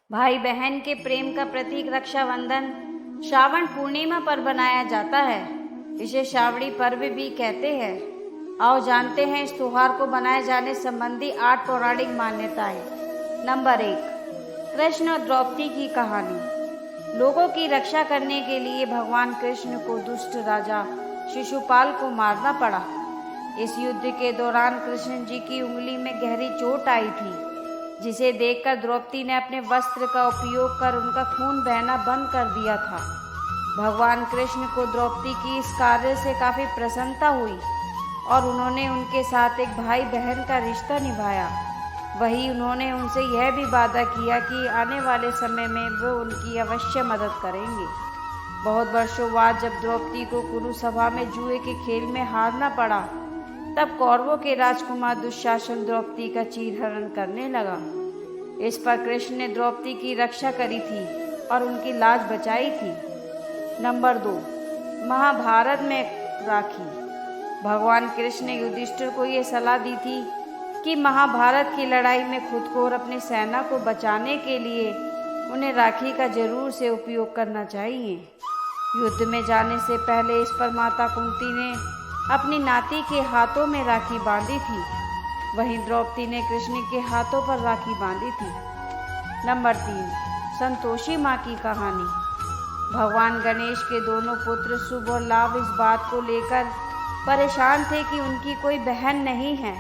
भाई बहन के प्रेम का प्रतीक रक्षाबंधन श्रावण पूर्णिमा पर बनाया जाता है। इसे श्रावणी पर्व भी कहते हैं। आओ जानते हैं इस त्योहार को बनाए जाने संबंधी 8 पौराणिक मान्यताएं। नंबर 1, कृष्ण और द्रौपदी की कहानी। लोगों की रक्षा करने के लिए भगवान कृष्ण को दुष्ट राजा शिशुपाल को मारना पड़ा। इस युद्ध के दौरान कृष्ण जी की उंगली में गहरी चोट आई थी, जिसे देखकर द्रौपदी ने अपने वस्त्र का उपयोग कर उनका खून बहना बंद कर दिया था। भगवान कृष्ण को द्रौपदी की इस कार्य से काफ़ी प्रसन्नता हुई और उन्होंने उनके साथ एक भाई बहन का रिश्ता निभाया। वहीं उन्होंने उनसे यह भी वादा किया कि आने वाले समय में वे उनकी अवश्य मदद करेंगे। बहुत वर्षों बाद जब द्रौपदी को कुरुसभा में जुए के खेल में हारना पड़ा, तब कौरवों के राजकुमार दुशासन द्रौपदी का चीरहरण करने लगा। इस पर कृष्ण ने द्रौपदी की रक्षा करी थी और उनकी लाज बचाई थी। नंबर 2, महाभारत में राखी। भगवान कृष्ण ने युधिष्ठिर को ये सलाह दी थी कि महाभारत की लड़ाई में खुद को और अपनी सेना को बचाने के लिए उन्हें राखी का जरूर से उपयोग करना चाहिए। युद्ध में जाने से पहले इस पर माता कुंती ने अपनी नाती के हाथों में राखी बांधी थी। वहीं द्रौपदी ने कृष्ण के हाथों पर राखी बांधी थी। नंबर 3, संतोषी माँ की कहानी। भगवान गणेश के दोनों पुत्र शुभ और लाभ इस बात को लेकर परेशान थे कि उनकी कोई बहन नहीं है,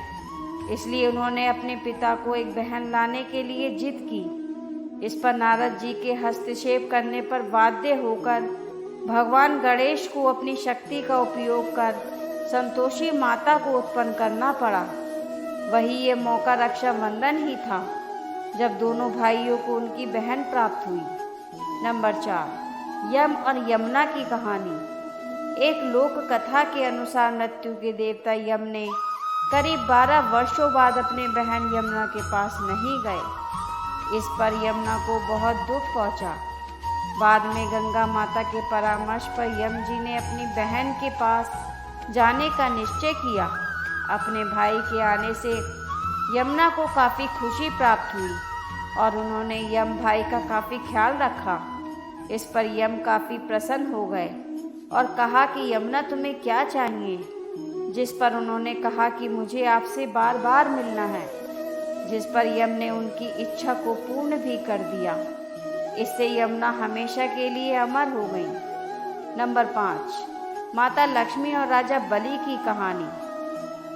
इसलिए उन्होंने अपने पिता को एक बहन लाने के लिए जिद की। इस पर नारद जी के हस्तक्षेप करने पर बाध्य होकर भगवान गणेश को अपनी शक्ति का उपयोग कर संतोषी माता को उत्पन्न करना पड़ा। वही ये मौका रक्षाबंधन ही था, जब दोनों भाइयों को उनकी बहन प्राप्त हुई। नंबर 4, यम और यमुना की कहानी। एक लोक कथा के अनुसार मृत्यु के देवता यम ने करीब 12 वर्षों बाद अपने बहन यमुना के पास नहीं गए। इस पर यमुना को बहुत दुख पहुंचा। बाद में गंगा माता के परामर्श पर यम जी ने अपनी बहन के पास जाने का निश्चय किया। अपने भाई के आने से यमुना को काफ़ी खुशी प्राप्त हुई और उन्होंने यम भाई का काफ़ी ख्याल रखा। इस पर यम काफ़ी प्रसन्न हो गए और कहा कि यमुना तुम्हें क्या चाहिए, जिस पर उन्होंने कहा कि मुझे आपसे बार बार मिलना है, जिस पर यम ने उनकी इच्छा को पूर्ण भी कर दिया। इससे यमुना हमेशा के लिए अमर हो गई। नंबर 5, माता लक्ष्मी और राजा बलि की कहानी।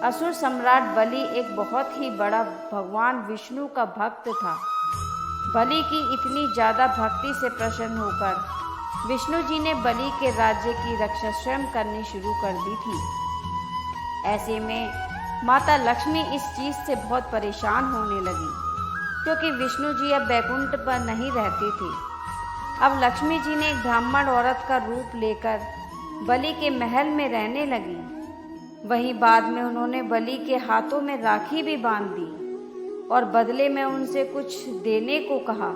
असुर सम्राट बलि एक बहुत ही बड़ा भगवान विष्णु का भक्त था। बलि की इतनी ज़्यादा भक्ति से प्रसन्न होकर विष्णु जी ने बलि के राज्य की रक्षा स्वयं करनी शुरू कर दी थी। ऐसे में माता लक्ष्मी इस चीज़ से बहुत परेशान होने लगी, क्योंकि विष्णु जी अब बैकुंठ पर नहीं रहते थे। अब लक्ष्मी जी ने एक ब्राह्मण औरत का रूप लेकर बलि के महल में रहने लगी। वहीं बाद में उन्होंने बलि के हाथों में राखी भी बांध दी और बदले में उनसे कुछ देने को कहा।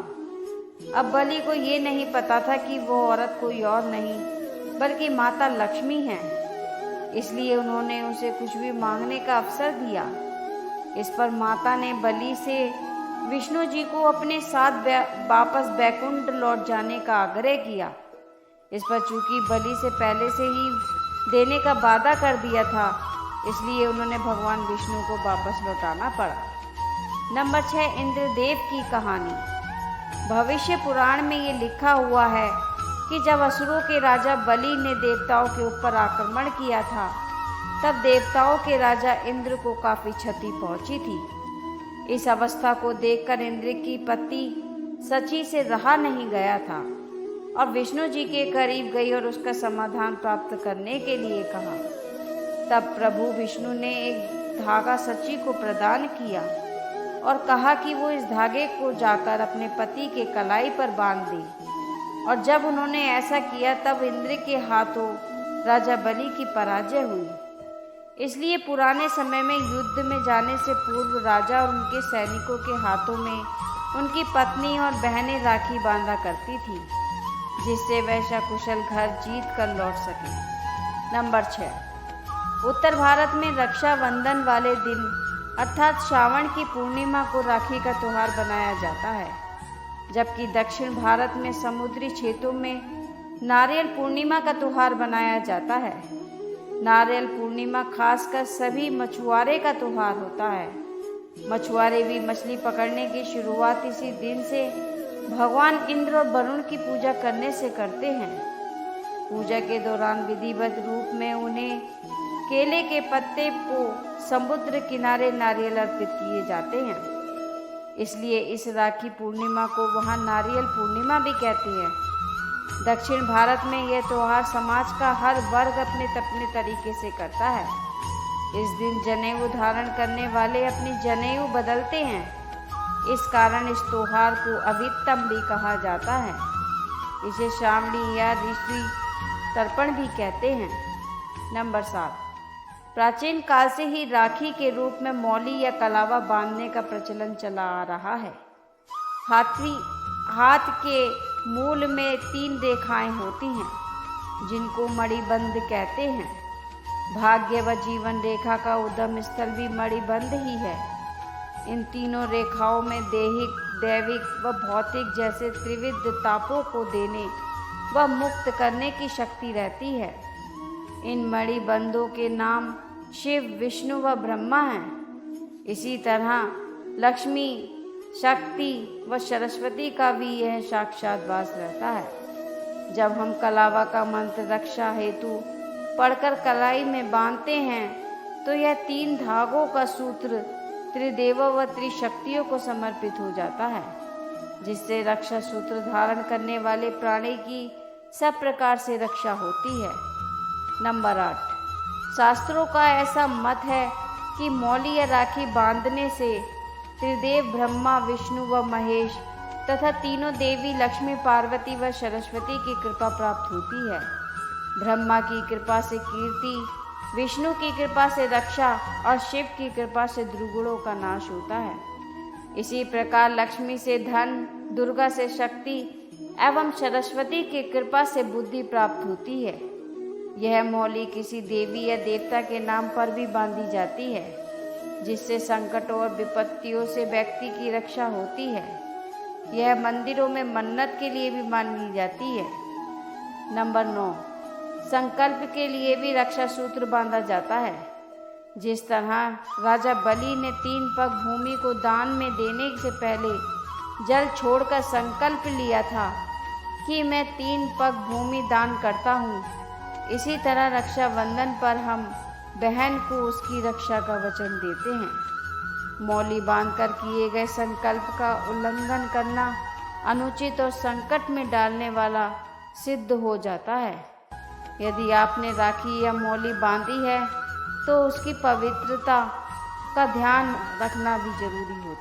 अब बलि को ये नहीं पता था कि वो औरत कोई और नहीं बल्कि माता लक्ष्मी है, इसलिए उन्होंने उसे कुछ भी मांगने का अवसर दिया। इस पर माता ने बलि से विष्णु जी को अपने साथ वापस बैकुंठ लौट जाने का आग्रह किया। इस पर चूंकि बलि से पहले से ही देने का वादा कर दिया था, इसलिए उन्होंने भगवान विष्णु को वापस लौटाना पड़ा। नंबर 6, इंद्रदेव की कहानी। भविष्य पुराण में ये लिखा हुआ है कि जब असुरों के राजा बलि ने देवताओं के ऊपर आक्रमण किया था, तब देवताओं के राजा इंद्र को काफ़ी क्षति पहुंची थी। इस अवस्था को देखकर इंद्र की पत्नी सची से रहा नहीं गया था और विष्णु जी के करीब गई और उसका समाधान प्राप्त करने के लिए कहा। तब प्रभु विष्णु ने एक धागा सची को प्रदान किया और कहा कि वो इस धागे को जाकर अपने पति के कलाई पर बांध दे। और जब उन्होंने ऐसा किया, तब इंद्र के हाथों राजा बलि की पराजय हुई। इसलिए पुराने समय में युद्ध में जाने से पूर्व राजा और उनके सैनिकों के हाथों में उनकी पत्नी और बहनें राखी बांधा करती थी, जिससे वह सकुशल घर जीत कर लौट सके। नंबर 6, उत्तर भारत में रक्षाबंधन वाले दिन अर्थात श्रावण की पूर्णिमा को राखी का त्यौहार बनाया जाता है। जबकि दक्षिण भारत में समुद्री क्षेत्रों में नारियल पूर्णिमा का त्योहार बनाया जाता है। नारियल पूर्णिमा खासकर सभी मछुआरे का त्योहार होता है। मछुआरे भी मछली पकड़ने की शुरुआत इसी दिन से भगवान इंद्र और वरुण की पूजा करने से करते हैं। पूजा के दौरान विधिवत रूप में उन्हें केले के पत्ते को समुद्र किनारे नारियल अर्पित किए जाते हैं। इसलिए इस राखी पूर्णिमा को वहाँ नारियल पूर्णिमा भी कहते हैं। दक्षिण भारत में यह त्योहार समाज का हर वर्ग अपने अपने तरीके से करता है। इस दिन जनेऊ धारण करने वाले अपनी जनेऊ बदलते हैं। इस कारण इस त्योहार को अभितम भी कहा जाता है। इसे श्रावणी या ऋषि तर्पण भी कहते हैं। नंबर 7, प्राचीन काल से ही राखी के रूप में मौली या कलावा बांधने का प्रचलन चला आ रहा है। हाथ के मूल में 3 रेखाएं होती हैं, जिनको मणिबंध कहते हैं। भाग्य व जीवन रेखा का उद्गम स्थल भी मणिबंध ही है। इन तीनों रेखाओं में दैहिक, दैविक व भौतिक जैसे त्रिविध तापों को देने व मुक्त करने की शक्ति रहती है। इन मणिबंधों के नाम शिव, विष्णु व ब्रह्मा हैं। इसी तरह लक्ष्मी, शक्ति व सरस्वती का भी यह साक्षात वास रहता है। जब हम कलावा का मंत्र रक्षा हेतु पढ़कर कलाई में बांधते हैं तो यह 3 धागों का सूत्र त्रिदेवों व त्रिशक्तियों को समर्पित हो जाता है, जिससे रक्षा सूत्र धारण करने वाले प्राणी की सब प्रकार से रक्षा होती है। नंबर 8, शास्त्रों का ऐसा मत है कि मौली या राखी बांधने से त्रिदेव ब्रह्मा, विष्णु व महेश तथा तीनों देवी लक्ष्मी, पार्वती व सरस्वती की कृपा प्राप्त होती है। ब्रह्मा की कृपा से कीर्ति, विष्णु की कृपा से रक्षा और शिव की कृपा से दुर्गुणों का नाश होता है। इसी प्रकार लक्ष्मी से धन, दुर्गा से शक्ति एवं सरस्वती की कृपा से बुद्धि प्राप्त होती है। यह मौली किसी देवी या देवता के नाम पर भी बांधी जाती है, जिससे संकटों और विपत्तियों से व्यक्ति की रक्षा होती है। यह मंदिरों में मन्नत के लिए भी बांधी जाती है। नंबर 9, संकल्प के लिए भी रक्षा सूत्र बांधा जाता है। जिस तरह राजा बलि ने 3 पग भूमि को दान में देने से पहले जल छोड़कर संकल्प लिया था कि मैं 3 पग भूमि दान करता हूँ, इसी तरह रक्षाबंधन पर हम बहन को उसकी रक्षा का वचन देते हैं। मौली बांधकर किए गए संकल्प का उल्लंघन करना अनुचित और संकट में डालने वाला सिद्ध हो जाता है। यदि आपने राखी या मौली बांधी है तो उसकी पवित्रता का ध्यान रखना भी जरूरी होता है।